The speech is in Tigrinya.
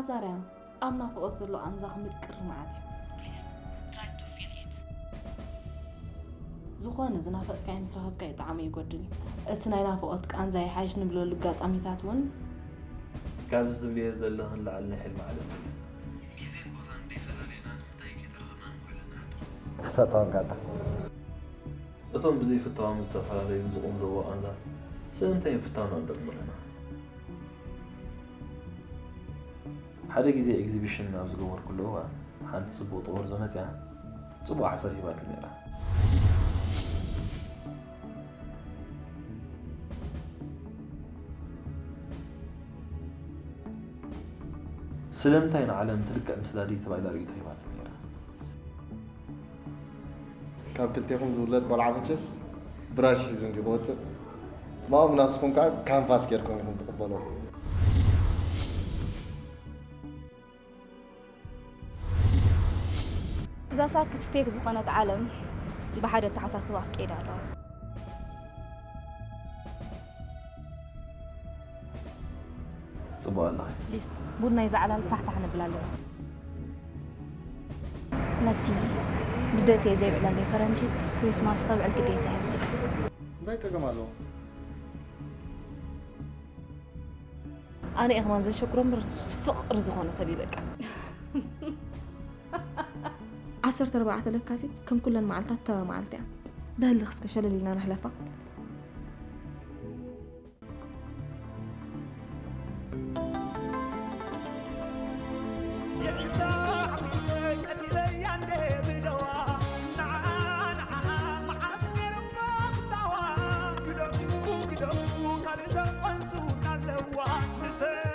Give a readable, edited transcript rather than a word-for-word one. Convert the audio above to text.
حسارة أمنا فوصل له أنزاخ متكر معتي Please try to feel it. زخون زنافق كاي مسرخب كاي طعمي يقدل اتناينا فوقتك أنزاي حايش نبلو لقاط أميتات ون كابز دبلي زلهن لعلنا حلم عالم كيزين بوزان دي فلالينا نمتاي كي ترغنا نوحلنا اختطام قاطع እቶም ብዘይ ፍታዎም ዝተፈላለዩ ዝቑም ዘዎ ኣንዛር ስለምንታይ ፍታውና እንደግምለና ሓደ ግዜ ኤግዚቢሽን ናብ ዝገበርኩሉ እዋን ሓንቲ ፅቡቅ ጦር ዘመፅያ ፅቡቅ ሓሳብ ሂባትኒ ነይራ ስለምንታይ ንዓለም ትልቅዕ ምስላዲ ተባሂላ ርእይቶ ሂባትኒ ነይራ ካብ ክልቴኹም ዝውለድ ቆልዓ መቸስ ብራሽ ሒዙ እንዲወፅእ ማኦም ናስኩም ከዓ ካንፋስ ጌርኩም ኢኹም ትቕበልዎ እዛ ሳክት ፌክ ዝኾነት ዓለም ብሓደ ተሓሳስባ ክትከይድ ኣለዋ ፅቡቅ ኣለኸ ፕሊስ ቡና ይዛዕላል ፋሕፋሕ ንብል ኣለና ነቲ ልደት ዘይብዕላለይ ፈረንጂ ክሪስማስ ከብዕል ግዴታ እዩ እንታይ ጠቀም ኣለዎ أنا إخوان زي شكرا فقر زخونة سبي بقى 14 لكاتيت كم كلن معلتات ترى معلتها ده اللي خسك شلل لنا نحلفه Say